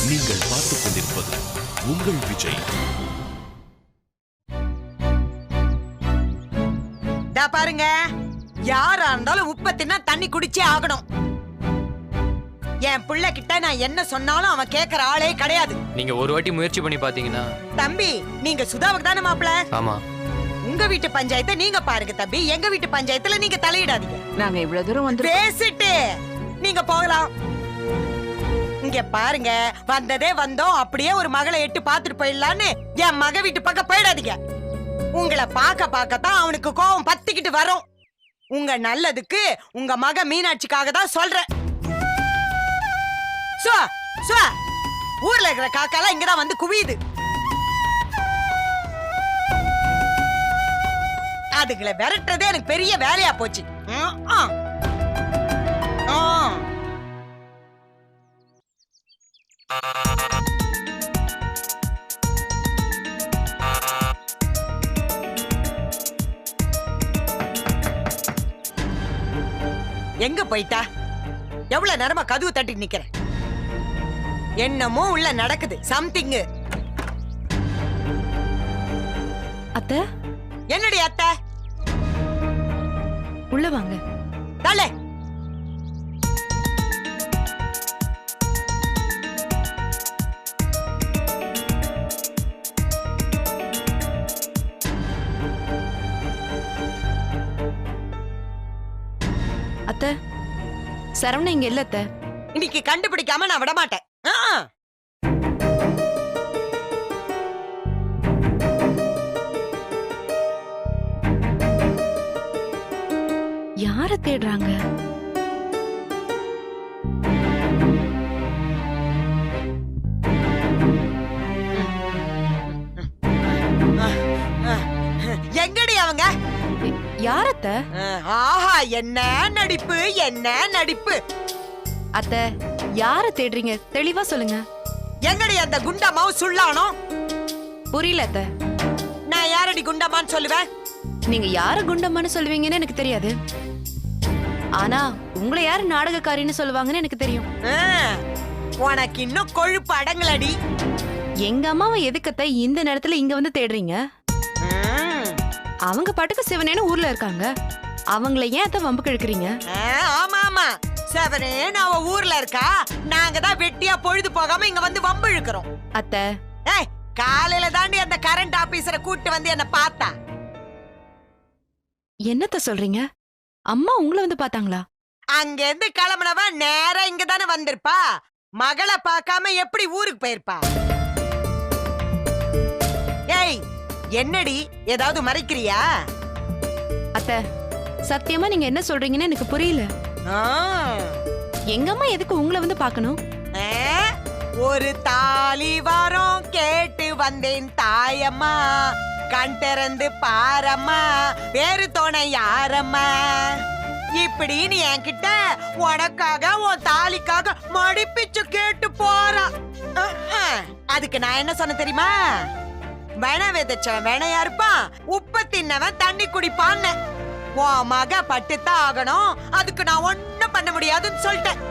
நீங்கள் பார்த்துக் கொண்டிருப்பது உங்கள் விஜய். பாருங்க, யாரா இருந்தாலும் உப்ப தின்னா தண்ணி குடிச்சே ஆகணும். என் பிள்ளை கிட்ட நான் என்ன சொன்னாலும் அவன் கேக்குற ஆளே கிடையாது. நீங்க ஒரு வாட்டி முயற்சி பண்ணி பாத்தீங்கன்னா. தம்பி, நீங்க சுதாவுக்கு தானே மாப்பிள்ள? ஆமா. உங்க வீட்டு பஞ்சாயத்தை நீங்க பாருங்க தம்பி, எங்க வீட்டு பஞ்சாயத்துல நீங்க தலையிடாதீங்க. நாங்க இவ்வளவு தூரம் வந்து பேசிட்டு நீங்க போகலாம். இங்க பாருங்க, வந்ததே வந்தோம், அப்படியே ஒரு மகளை எட்டு பாத்துட்டு போயிடலான்னு என் மக வீட்டு பக்கம் போயிடாதீங்க. உங்களை பார்க்கத்தான் அவனுக்கு கோபம் பத்திக்கிட்டு வரும். உங்க நல்லதுக்கு உங்க மக மீனாட்சிக்காக தான் சொல்றேன். ஊர்ல இருக்கிற காக்காலாம் இங்கதான் வந்து குவியுது. அதுகளை விரட்டுறதே எனக்கு பெரிய வேலையா போச்சு. எங்க போயிட்டா? எவ்வளவு நேரமா கதவு தட்டி நிக்கிறேன். என்னமோ உள்ள நடக்குது சம்திங். அத்தை, என்னடி அத்தை? உள்ள வாங்க. தலை அத்தை, சரவண இங்க இல்ல அத்தை. இன்னைக்கு கண்டுபிடிக்காம நான் விட மாட்டேன். யார தேடுறாங்க? எங்கடி அவங்க? யார் அத்தை? ஆஹா, என்ன நடிப்பு, என்ன நடிப்பு. அத்தை, யார தேடுறீங்க? தெளிவா சொல்லுங்க. எங்கடி அந்த குண்டமாவு சுள்ளானோ? புரியல அத்தை. நான் யாரடி குண்டமான்னு சொல்லுவேன்? நீங்க யார குண்டம்மான்னு சொல்லுவீங்கன்னு எனக்கு தெரியாது. ஆனா உங்களை யாரு நாடகக்காரின்னு சொல்லுவாங்கன்னு எனக்கு தெரியும். உனக்கு இன்னும் கொழுப்பு அடங்கலடி. எங்க அம்மாவை எதுக்கத்த இந்த நேரத்துல இங்க வந்து தேடுறீங்க? அவங்க பாட்டுக்கு சிவனேன்னு ஊர்ல இருக்காங்க. அவங்கள ஏன் அத்தை வம்புக்கு இழுக்கிறீங்க? ஆமா ஆமா, சிவனேன்னு அவ ஊர்ல இருக்கா. நாங்க தான் வெட்டியா பொழுது போகாம இங்க வந்து வம்பு இழுக்கிறோம். அத்தை, காலையில தாண்டி அந்த கரண்ட் ஆபீசரை கூட்டு வந்து என்ன பார்த்தா. என்னத்த சொல்றீங்க? அம்மா உங்களை வந்து பார்த்தாங்களா? அங்க இருந்து கிளம்புனவன் நேரா இங்க தானே வந்திருப்பா. மகளை பார்க்காம எப்படி ஊருக்கு போயிருப்பா? ஏய், என்னடி ஏதாவது மறைக்கிறியா? அத்தை, சத்தியமா நீங்க என்ன சொல்றீங்கன்னு எனக்கு புரியல. எங்க அம்மா எதுக்கு உங்களை வந்து பார்க்கணும்? ஒரு தாலி வாரம் கேட்டு வந்தேன் தாயம்மா, கண் திறந்து பாரம்மா, வேறு துணை யாரம்மா. இப்படி நீ என்கிட்ட உனக்காக உன் தாலிக்காக மடிப்பிச்சு கேட்டு போறா. அதுக்கு நான் என்ன சொன்ன தெரியுமா? வென விதைச்சவன் வெனையா இருப்பான், உப்ப தின்னவன் தண்ணி குடிப்பான்னு. உன் மக பட்டுத்தான் ஆகணும், அதுக்கு நான் ஒண்ணும் பண்ண முடியாதுன்னு சொல்லிட்டேன்.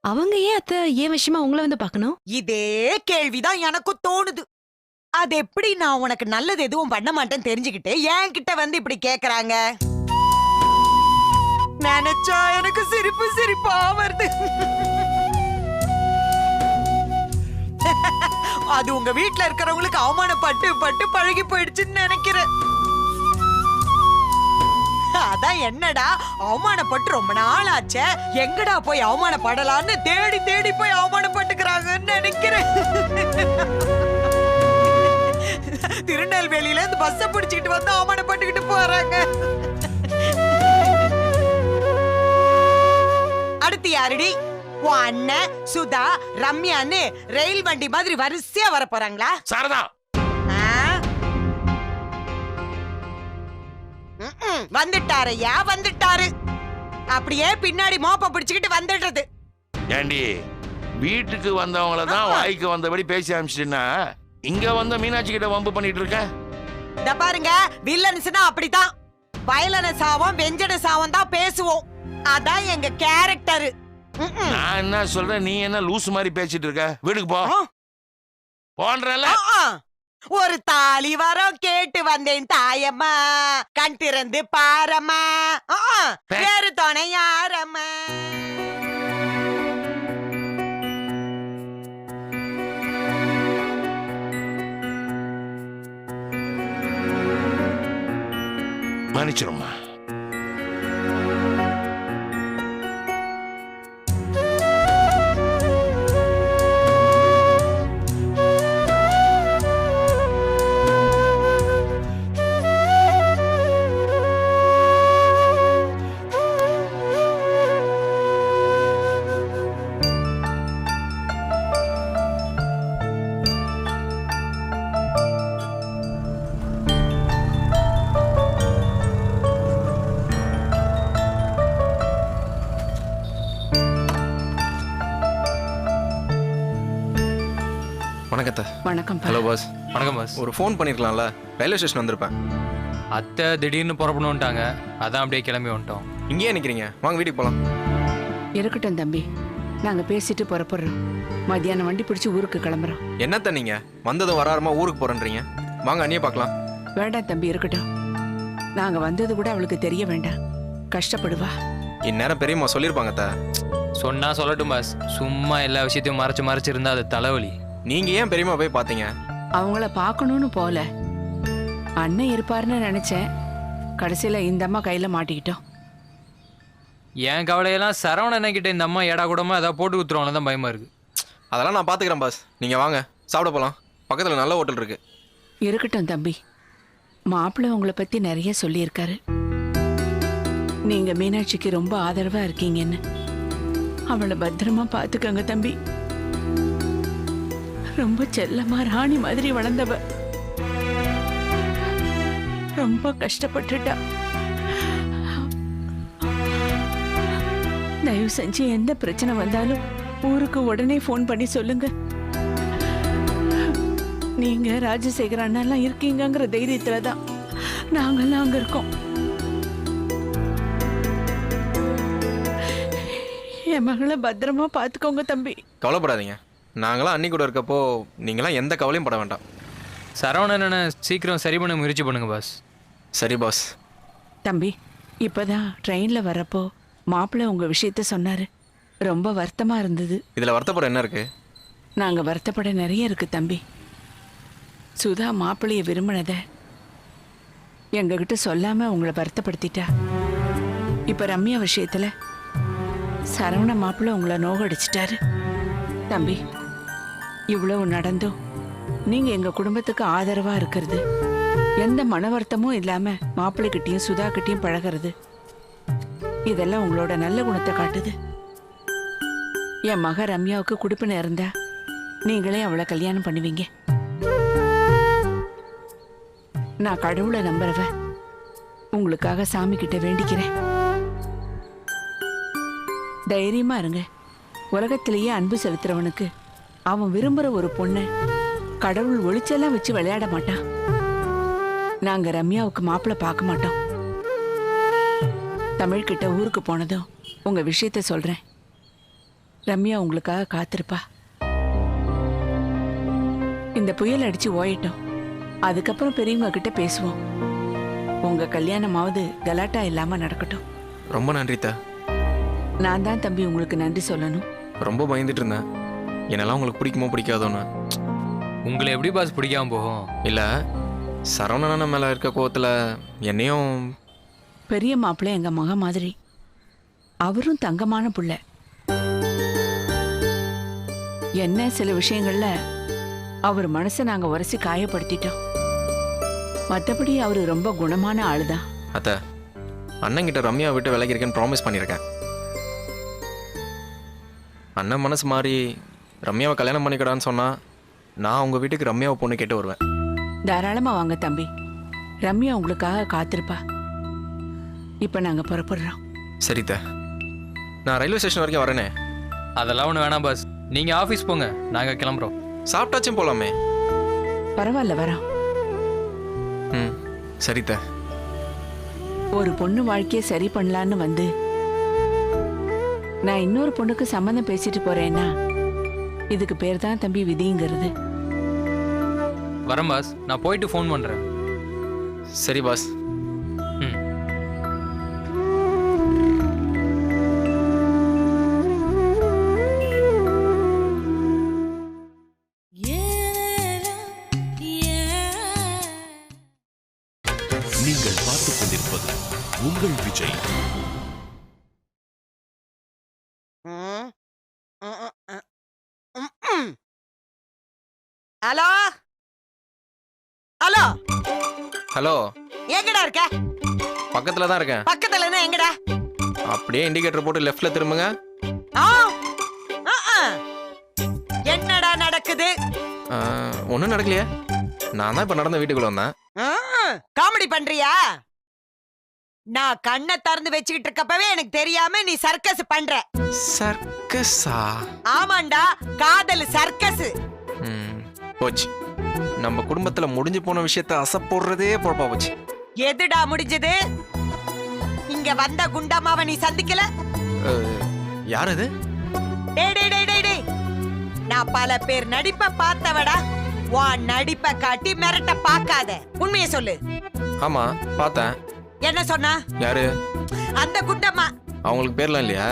அவங்க ஏன் அத்தை ஏன் விஷயமா உங்களை வந்து பார்க்கணும்? இதே கேள்விதான் எனக்கும் தோணுது. அது எப்படி நான் உனக்கு நல்லது எதுவும் பண்ண மாட்டேன்னு தெரிஞ்சுக்கிட்டு என் கிட்ட வந்து இப்படி கேக்குறாங்க? நினைச்சா எனக்கு சிரிப்பு சிரிப்பா வருது. அது உங்க வீட்டுல இருக்கிறவங்களுக்கு அவமானப்பட்டு பட்டு பழகி போயிடுச்சுன்னு நினைக்கிறேன். அதான் என்னடா அவமானப்பட்டு ரொம்ப நாள் ஆச்சே, எங்கடா போய் அவமானப்படலான்னு தேடி தேடி போய் அவமானப்பட்டுக்கிறாங்கன்னு நினைக்கிறேன். திருநெல்வேலியில இந்த பஸ்ஸ பிடிச்சிட்டு வந்து அவமானப்பட்டுக்கிட்டு போறாங்க. அடுத்து யாருடி? உன் அண்ணன் சுதா ரம்யான்னு ரயில் வண்டி மாதிரி வரிசையா வர போறாங்களா? சாரதா வந்துட்டாரையா, வந்துட்டாரு. அப்படியே பின்னாடி மோப்ப பிடிச்சுக்கிட்டு வந்துடுறது. ஏண்டி, வீட்டுக்கு வந்தவங்கள தான் வாய்க்கு வந்தபடி பேசி அனுப்பிச்சிட்டுன்னா இங்க வந்த மீனாட்சி கிட்ட வம்பு பண்ணிட்டு இருக்க? இத பாருங்க, வில்லன்ஸ்னா அப்படிதான். வயலன சாவம் வெஞ்சன சாவம் தான் பேசுவோம். அதான் எங்க கேரக்டர். நான் என்ன சொல்றேன், நீ என்ன லூசு மாதிரி பேசிட்டு இருக்க? வீட்டுக்கு போ. ஆ. போன்றல. ஒரு தாலி வரம் கேட்டு வந்தேன் தாயம்மா, கண் திறந்து பாரம்மா, வேறு துணை யாரம்மா? மன்னிச்சிருமா. வணக்கத்தை. வணக்கம். Hello boss. வணக்கம் பாஸ். ஒரு ஃபோன் பண்ணிருக்கலாம்ல, ரயில்வே ஸ்டேஷன் வந்திருப்பேன். அத்தை திடீர்னு புறப்படணுன்ட்டாங்க, அதான் அப்படியே கிளம்பி வந்துட்டோம். இங்கேயே நிற்கிறீங்க, வாங்க வீட்டுக்கு போகலாம். இருக்கட்டும் தம்பி, நாங்க பேசிட்டு புறப்படுறோம். மத்தியானம் வண்டி பிடிச்சி ஊருக்கு கிளம்புறோம். என்னத்த நீங்க வந்ததும் வராரமா ஊருக்கு போறேன்றீங்க? வாங்க அண்ணியே பார்க்கலாம். வேண்டாம் தம்பி, இருக்கட்டும். நாங்க வந்தது கூட அவளுக்கு தெரிய வேண்டாம், கஷ்டப்படுவா. இந்நேரம் பெரியம்மா சொல்லியிருப்பாங்க அத்தை. சொன்னா சொல்லட்டும் பாஸ், சும்மா எல்லா விஷயத்தையும் மறைச்சு இருந்தா அது தலைவலி. நீங்க ஏன் பெரியம்மா போய் பார்த்தீங்க? அவங்கள பார்க்கணும்னு போல. அண்ணன் இருப்பாருன்னு நினைச்சேன், கடைசியில இந்த அம்மா கையில மாட்டிக்கிட்டோம். என் கவலையெல்லாம் சரவணன் கிட்ட இந்த அம்மா ஏடா கூடமா ஏதாவது போட்டு குத்துருவாங்க தான் பயமா இருக்கு. அதெல்லாம் நான் பார்த்துக்கிறேன் பாஸ். நீங்க வாங்க சாப்பிட போகலாம், பக்கத்தில் நல்ல ஹோட்டல் இருக்கு. இருக்கட்டும் தம்பி, மாப்பிள்ளை உங்களை பத்தி நிறைய சொல்லியிருக்காரு. நீங்க மீனாட்சிக்கு ரொம்ப ஆதரவா இருக்கீங்கன்னு. அவளை பத்திரமா பார்த்துக்கங்க தம்பி. ரொம்ப செல்லமா ராணி மாதிரி வளர்ந்தவ ரொம்ப கஷ்டப்பட்டுட்டா. தயவு செஞ்சு எந்த பிரச்சனை வந்தாலும் ஊருக்கு உடனே ஃபோன் பண்ணி சொல்லுங்க. நீங்க ராஜசேகர் அண்ணெல்லாம் இருக்கீங்கிற தைரியத்துலதான் நாங்கெல்லாம் அங்க இருக்கோம். என் மகளை பத்திரமா பார்த்துக்கோங்க தம்பி. கவலைப்படாதீங்க, நாங்களாம் அண்ணி கூட இருக்கப்போ நீங்களாம் எந்த கவலையும் பட வேண்டாம். சரவணனை சீக்கிரம் சரி பண்ண முயற்சி பண்ணுங்க பாஸ். சரி பாஸ். தம்பி, இப்பதான் ட்ரெயின்ல வரப்போ மாப்பிள்ளை உங்க விஷயத்த சொன்னாரு. ரொம்ப வருத்தமா இருந்தது. இதில் வருத்தப்பட என்ன இருக்கு? நாங்க வருத்தப்பட நிறைய இருக்கு தம்பி. சுதா மாப்பிள்ளைய விரும்பினத எங்ககிட்ட சொல்லாம உங்களை வருத்தப்படுத்திட்டா. இப்ப ரம்யா விஷயத்துல சரவண மாப்பிள்ளை உங்களை நோகடிச்சிட்டாரு. தம்பி, இவ்வளவு நடந்தும் நீங்க எங்க குடும்பத்துக்கு ஆதரவா இருக்கிறது, எந்த மன வருத்தமும் இல்லாம மாப்பிள்ளைகிட்டையும் சுதா கிட்டையும் பழகிறது, இதெல்லாம் உங்களோட நல்ல குணத்தை காட்டுது. என் மக ரம்யாவுக்கு குடுப்பின இருந்தா நீங்களே அவளை கல்யாணம் பண்ணுவீங்க. நான் கடவுளை நம்புறவ, உங்களுக்காக சாமி கிட்ட வேண்டிக்கிறேன். தைரியமா இருங்க. உலகத்திலேயே அன்பு செலுத்துறவனுக்கு அவன் விரும்புற ஒரு பொண்ணை கடவுள் ஒளிச்செல்லாம் வச்சு விளையாட மாட்டான். நாங்க ரம்யாவுக்கு மாப்பிள்ளை பார்க்க மாட்டோம். தமிழ்கிட்ட ஊருக்கு போனதும் உங்க விஷயத்த சொல்றேன். ரம்யா உங்களுக்காக காத்திருப்பா. இந்த புயல் அடிச்சு ஓயிட்டோம், அதுக்கப்புறம் பெரியவங்க கிட்ட பேசுவோம். உங்க கல்யாணமாவது கலாட்டா இல்லாம நடக்கட்டும். ரொம்ப நன்றி தா. நான் தான் தம்பி உங்களுக்கு நன்றி சொல்லணும். ரொம்ப பயந்துட்டு இருந்தேன், என்னெல்லாம் உங்களுக்கு பிடிக்குமோ பிடிக்காதோன்னு. உங்களை எப்படி பாஸ் பிடிக்காம போகும்? இல்லை, சரவணன மேலே இருக்க கோவத்தில் என்னையும். பெரிய மாப்பிள்ளை எங்க மக மாதிரி, அவரும் தங்கமான புள்ள. என்ன சில விஷயங்கள்ல அவர் மனசை நாங்க உரசி காயப்படுத்திட்டோம். மற்றபடி அவரு ரொம்ப குணமான ஆளுதான். அத்தை, அண்ணங்கிட்ட ரம்யா விட்டு விலகி இருக்கேன்னு ப்ராமிஸ் பண்ணியிருக்கேன். அண்ணன் மனசு மாறி ரம்யாவை கல்யாணம் பண்ணிக்கடான்னு சொன்னா நான் உங்கள் வீட்டுக்கு ரம்யாவை பொண்ணு கேட்டு வருவேன். தாராளமா வாங்க தம்பி, ரம்யா உங்களுக்காக காத்திருப்பா. இப்ப நாங்க புறப்படுறோம். சரி தா, நான் ரயில்வே ஸ்டேஷன் வரைக்கும் வரேனே. அதெல்லாம் ஒன்று வேணாம் பாஸ், நீங்கள் ஆஃபீஸ் போங்க, நாங்கள் கிளம்புறோம். சாப்பிட்டாச்சும் போகலாமே. பரவாயில்ல, வரோம். ம், சரி தா. ஒரு பொண்ணு வாழ்க்கையை சரி பண்ணலான்னு வந்து நான் இன்னொரு பொண்ணுக்கு சம்மந்தம் பேசிட்டு போறேன்னா இதுக்கு பேர் தான் தம்பி விதிங்கிறது. வரேன் பாஸ், நான் போயிட்டு ஃபோன் பண்ணுறேன். சரி பாஸ். ம். நீங்கள் பார்த்துக் கொண்டிருப்பது உங்கள் விஜய். ஹலோ ஹலோ, ஹலோ, எங்கடா இருக்க? பக்கத்துல தான் இருக்கேன். பக்கத்துலன்னா எங்கடா? அப்படியே இண்டிகேட்டர் போட்டு லெஃப்ட்ல திரும்புங்க. ஆ, என்னடா நடக்குது? ஒன்றும் நடக்கலையே. நான் தான் இப்போ நடந்த வீட்டுக்குள்ள வந்தேன். காமெடி பண்றியா? நான் கண்ணை திறந்து வச்சுக்கிட்டு இருக்கப்பவே எனக்கு தெரியாம நீ சர்க்கஸ் பண்ற. சர்க்கஸா? ஆமாண்டா, காதல் சர்க்கஸ். போச்சு. நம்ம குடும்பத்துல முடிஞ்சு போன விஷயத்த அசை போடுறதே பொழப்பா போச்சு. எதுடா முடிஞ்சது? இங்க வந்த குண்டம்மாவை நீ சந்திக்கல? யார் அது? டேய் டேய் டேய் டேய் டேய், நான் பல பேர் நடிப்ப பார்த்தவடா. உன் நடிப்ப காட்டி மிரட்ட பார்க்காத, உண்மையை சொல்லு. ஆமா பார்த்தேன். என்ன சொன்னா? யாரு? அந்த குண்டம்மா. அவங்களுக்கு பேர்லாம் இல்லையா?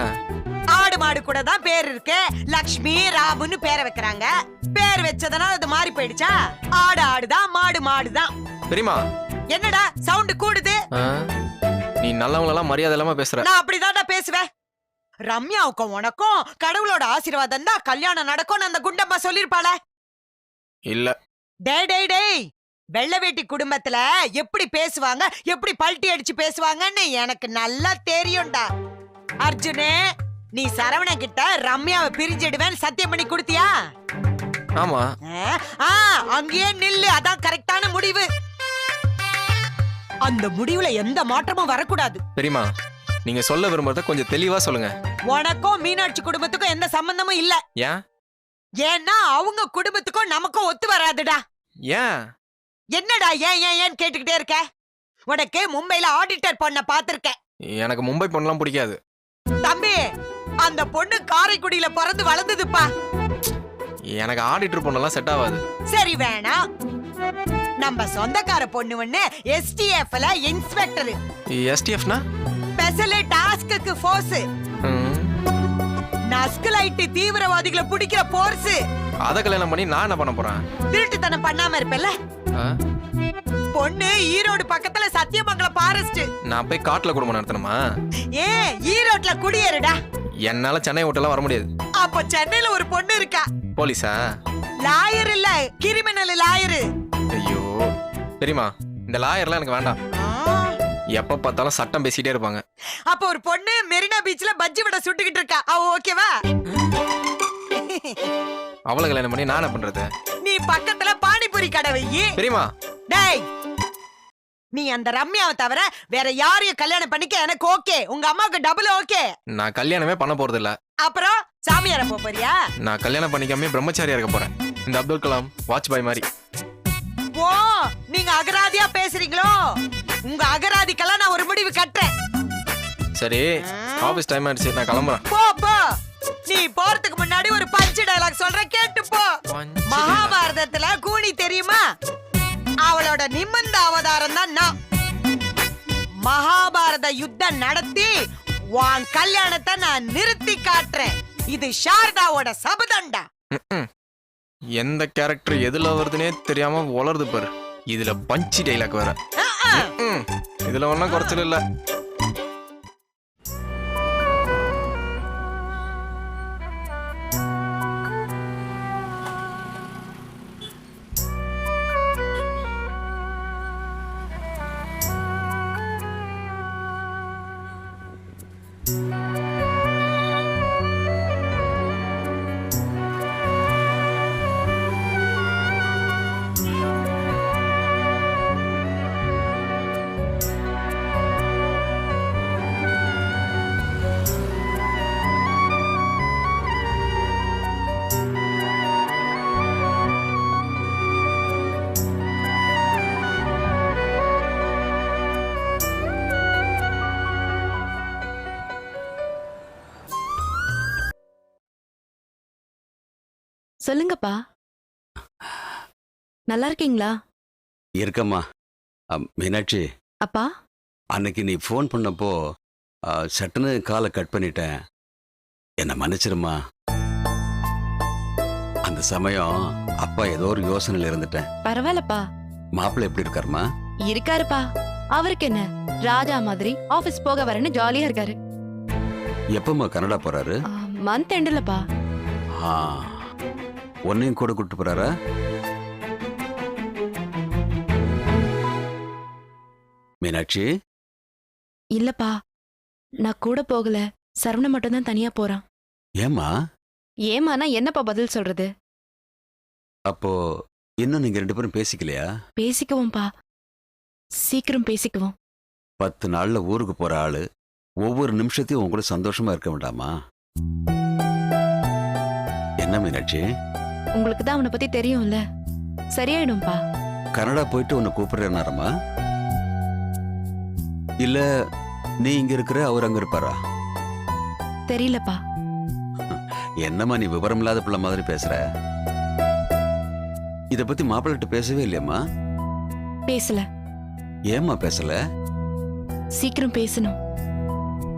ஆடு மாடு கூட தான் பேர் இருக்கு. லக்ஷ்மி ராமுன்னு பேரை வைக்கிறாங்க. பேர் வச்சதனால அது மாறி போயிடுச்சா? ஆடு ஆடுதான், மாடு மாடுதான். பெரியமா, என்னடா சவுண்ட் கூடுது? நீ நல்லவங்களெல்லாம் மரியாதை இல்லாம பேசுற. நான் அப்படிதான்டா பேசுவேன். ரம்யாவுக்கும் உனக்கும் கடவுளோட ஆசீர்வாதம் தான் கல்யாணம் நடக்கும்னு அந்த குண்டம்மா சொல்லிருப்பாள. இல்ல. டேய் டேய் டேய், வெள்ளை வேட்டி குடும்பத்துல எப்படி பேசுவாங்க, எப்படி பல்ட்டி அடிச்சு பேசுவாங்கன்னு எனக்கு நல்லா தெரியும்டா. அர்ஜுனே, நீ சரவண கிட்ட ரம்யாவை பிரிஞ்சிடுவேன்னு சத்தியம் பண்ணி கொடுத்தியா? ஆமா. அங்கேயே நில்லு, அதான் கரெக்டான முடிவு. அந்த முடிவுல எந்த மாற்றமும் வரக்கூடாது. பெரியமா, நீங்க சொல்ல விரும்புறத கொஞ்சம் தெளிவா சொல்லுங்க. உனக்கும் மீனாட்சி குடும்பத்துக்கும் எந்த சம்பந்தமும் இல்ல. ஏன்? ஏன்னா அவங்க குடும்பத்துக்கும் நமக்கும் ஒத்து வராதுடா. ஏன்? என்னடா ஏன் ஏன் ஏன் கேட்டுக்கிட்டே இருக்க? உனக்கு மும்பைல ஆடிட்டர் பொண்ண பாத்திருக்கேன். எனக்கு மும்பை பொண்ணெல்லாம் பிடிக்காது. தம்பி, அந்த பொண்ணு காரைக்குடியில பிறந்து வளர்ந்ததுப்பா. எனக்கு ஆடிட்டர் பொண்ணெல்லாம் செட் ஆகாது. சரி வேணாம், நம்ம சொந்தக்கார பொண்ணு STFல இன்ஸ்பெக்டர். STFனா? Special task force. நஸ்கலைட் தீவிரவாதிகளை பிடிக்கிற போர்ஸ். அத கல்யாணம் பண்ணி நான் என்ன பண்ண போறேன்? திருட்டுத்தனம் பண்ணாம இருப்பேல்ல. பொண்ணு ஈரோடு பக்கத்துல சத்தியமங்கலம் ஃபாரஸ்ட். நான் போய் காட்டுல குடும்பம் நடத்தணுமா? ஈரோட்ல குடியேறுடா. என்னால சென்னை விட்டெல்லாம் வர முடியாது. அப்ப சென்னையில ஒரு பொண்ணு இருக்கா. போலீஸா? லாயர் இல்ல, கிரிமினல் லாயர். ஐயோ பெரியமா, இந்த லாயர்லாம் எனக்கு வேண்டாம். எப்ப பார்த்தாலும் சட்டம் பேசிட்டே இருப்பாங்க. அப்ப ஒரு பொண்ணு மெரினா பீச்ல பஜ்ஜி வடை சுட்டுக்கிட்டு இருக்கா. அவ ஓகேவா? அவளை கல்யாணம் பண்ணி நான் என்ன பண்றது? நீ பக்கத்துல பானிபூரி கடை வையி. பெரியமா, டேய், நீ அந்த ரம்யாவை தவிர வேற யாரையும் கல்யாணம் பண்ணிக்க எனக்கு ஓகே. உங்க அம்மாவுக்கு டபுள் ஓகே. நான் கல்யாணமே பண்ண போறது இல்ல. அப்புறம் சாமியார போறியா? நான் கல்யாணம் பண்ணிக்காம பிரம்மச்சாரியா இருக்க போறேன். இந்த அப்துல் கலாம் வாட்ச் பாய் மாதிரி. ஓ, நீங்க அகராதியா பேசுறீங்களோ? உங்க அகராதிக்கெல்லாம் நான் ஒரு முடிவு கட்டுறேன். சரி, ஆபீஸ் டைம் ஆயிடுச்சு, நான் கிளம்புறேன். போ போ. நீ போறதுக்கு முன்னாடி ஒரு பஞ்சு டயலாக் சொல்றேன், கேட்டு போ. மகாபாரதத்துல கூனி தெரியுமா? அவளோட நிமிர்ந்த அவதாரம் தான் நான். மகாபாரத யுத்தம் நடத்தி உன் கல்யாணத்தை நான் நிறுத்தி காட்டுறேன். இது சாரதாவோட சபதம்டா. எந்த கேரக்டர் எதுல வருதுன்னே தெரியாம வளருது பாரு. இதுல பஞ்சி டைலாக் வேற. இதுல ஒன்னும் குறைச்சல் இல்ல. சொல்லுங்கப்பா. நல்லா இருக்கீங்களா? இருக்கம்மா. மீனாட்சி, அப்பா, அன்னைக்கு நீ ஃபோன் பண்ணப்போ சட்டுன்னு காலை கட் பண்ணிட்டேன். என்னை மன்னிச்சிருமா. அந்த சமயம் அப்பா ஏதோ ஒரு யோசனையில் இருந்துட்டேன். பரவாயில்லப்பா. மாப்பிள்ளை எப்படி இருக்காருமா? இருக்காருப்பா. அவருக்கு என்ன, ராஜா மாதிரி ஆபீஸ் போக வரேன்னு ஜாலியா இருக்காரு. எப்பமா கனடா போறாரு? மந்த் எண்டுலப்பா. ஆ, உன்னையும் கூட கூட்டு போறாரா? மீனாட்சி, இல்லப்பா, நான் கூட போகல. சரவணன் மட்டும் தான் தனியா போறான். ஏம்மா? ஏமானா என்னப்பா பதில் சொல்றது? அப்போ இன்னும் நீங்க 2 பேரும் பேசிக்கலையா? பேசிக்குவோம்ப்பா, சீக்கிரம் பேசிக்குவோம். 10 நாள்ல ஊருக்கு போற ஆளு ஒவ்வொரு நிமிஷத்தையும் உங்க கூட சந்தோஷமா இருக்க வேண்டாமா? என்ன மீனாட்சி? உங்களுக்கு தான் அவனை பத்தி தெரியும்ல. சரியாயிடும்பா. கனடா போயிட்டு உன்னை கூப்பிடுறேனாரம்மா? இல்ல நீ இங்க இருக்கிற அவர் அங்க இருப்பாரா? தெரியலப்பா. என்னம்மா நீ விவரம் இல்லாத பிள்ளை மாதிரி பேசுற? இத பத்தி மாப்பிள்ளைகிட்ட பேசவே இல்லையம்மா? பேசல. ஏம்மா பேசல? சீக்கிரம் பேசணும்.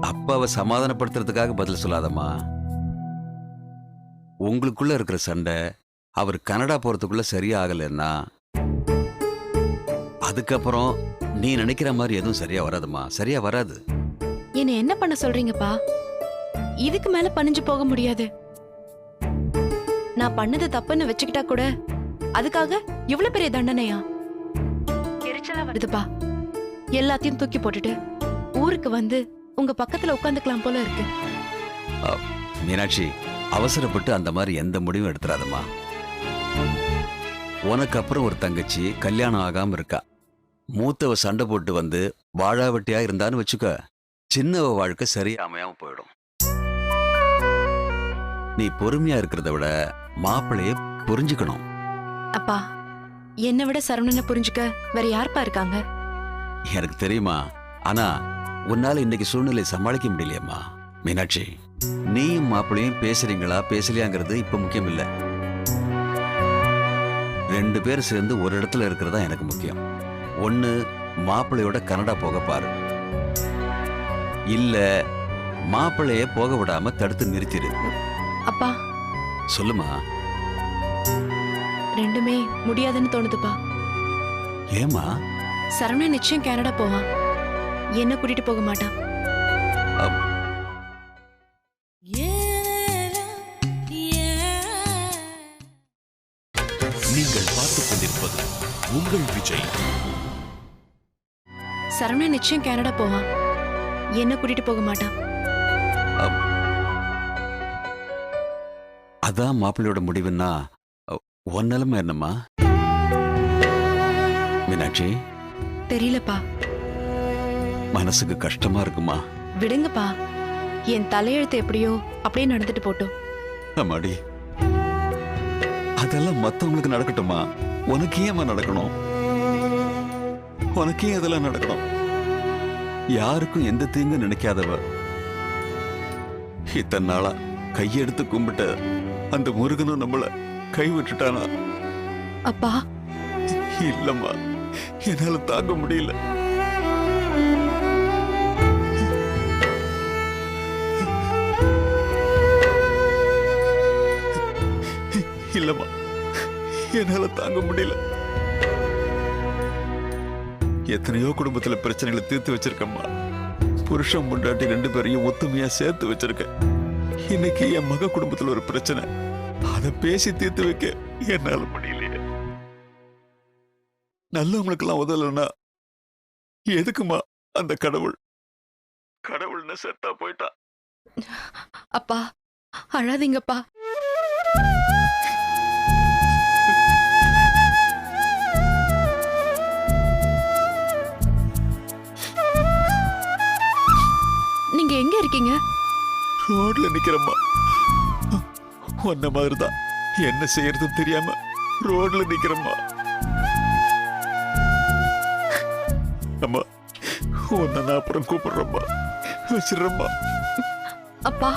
அப்பாவை சமாதானப்படுத்துறதுக்காக பதில் சொல்லாதம்மா. உங்களுக்குள்ள இருக்கிற சண்டை அவர் கனடா போறதுக்குள்ள சரியா ஆகலைன்னா அதுக்கப்புறம் நீ நினைக்கிற மாதிரி எதுவும் சரியா வராதுமா. சரியா வராது. என்ன என்ன பண்ண சொல்றீங்கப்பா? இதுக்கு மேல பணிஞ்சு போக முடியாது. நான் பண்ணது தப்புன்னு வச்சுக்கிட்டா கூட அதுக்காக இவ்வளவு பெரிய தண்டனையா? எரிச்சலா வருதுப்பா. எல்லாத்தையும் தூக்கி போட்டுட்டு ஊருக்கு வந்து உங்க பக்கத்துல உட்காந்துக்கலாம் போல இருக்கு. மீனாட்சி, அவசரப்பட்டு அந்த மாதிரி எந்த முடிவும் எடுத்துறாதம்மா. உனக்கு அப்புறம் ஒரு தங்கச்சி கல்யாணம் ஆகாம இருக்கா. மூத்தவ சண்டை போட்டு வந்து வாழாவட்டியா இருந்தான்னு வச்சுக்க, சின்னவ வாழ்க்கை சரியா அமையாம போயிடும். நீ பொறுமையா இருக்கிறத விட மாப்பிள்ளைய புரிஞ்சுக்கணும். அப்பா, என்னை விட சரவணனை புரிஞ்சுக்க வேற யார்ப்பா இருக்காங்க? எனக்கு தெரியுமா, ஆனா உன்னால இன்னைக்கு சூழ்நிலை சமாளிக்க முடியலையம்மா. மீனாட்சி, நீயும் மாப்பிள்ளையும் பேசுறீங்களா பேசலையாங்கிறது இப்ப முக்கியம் இல்ல. 2 பேரும் சேர்ந்து ஒரு இடத்துல இருக்கிறதா எனக்கு முக்கியம். ஒண்ணு மாப்பிள்ளையோட கனடா போக பாரு, இல்ல மாப்பிள்ளைய போக விடாம தடுத்து நிறுத்திடு. அப்பா, சொல்லுமா. ரெண்டுமே முடியாதுன்னு தோணுதுப்பா. ஏமா? சரவணன் நிச்சயம் கனடா போவான். என்ன கூட்டிட்டு போக மாட்டான். நீங்கள் பார்த்துக் கொண்டிருப்பது உங்கள் விஜய். சரவணன் நிச்சயம் கனடா போவான். என்ன கூட்டிட்டு போக மாட்டான். அதான் மாப்பிள்ளையோட முடிவுன்னா உன் நிலைமை என்னம்மா? மீனாட்சி, தெரியலப்பா. மனசுக்கு கஷ்டமா இருக்குமா? விடுங்கப்பா, என் தலையெழுத்து எப்படியோ அப்படியே நடந்துட்டு போட்டோம். அம்மாடி, அதெல்லாம் மத்தவங்களுக்கு நடக்கட்டுமா? உனக்கு ஏமா நடக்கணும்? உனக்கே அதெல்லாம் நடக்கணும்? யாருக்கும் எந்த தீங்கும் நினைக்காதவ இத்தனை நாளா கையெடுத்து கும்பிட்ட அந்த முருகனும் நம்மள கை விட்டுட்டானா? அப்பா, இல்லம்மா, என்னால தாங்க முடியல. இல்லம்மா, என்னால தாங்க முடியல. எத்தனையோ குடும்பத்துல பிரச்சனைகளை தீர்த்து வச்சிருக்கம்மா. புருஷன் பொண்டாட்டி 2 பேரையும் ஒத்துமையா சேர்த்து வச்சிருக்கேன். இன்னைக்கு என் மக குடும்பத்துல ஒரு பிரச்சனை, அதை பேசி தீர்த்து வைக்க என்னால முடியலையே. நல்லவங்களுக்கெல்லாம் உதவலன்னா எதுக்குமா அந்த கடவுள்? கடவுள்னு செத்தா போயிட்டா. அப்பா, அழாதீங்கப்பா. நீங்க எங்க இருக்கீங்க? ரோட்ல நிக்கிறம்மா. உன்ன மாதிரிதான் என்ன செய்யறதுன்னு தெரியாம ரோட்ல நிக்கிறம்மா. அம்மா, உன்னை நான் அப்புறம் கூப்பிடுறேம்மா. வச்சிடுறேம்மா. அப்பா,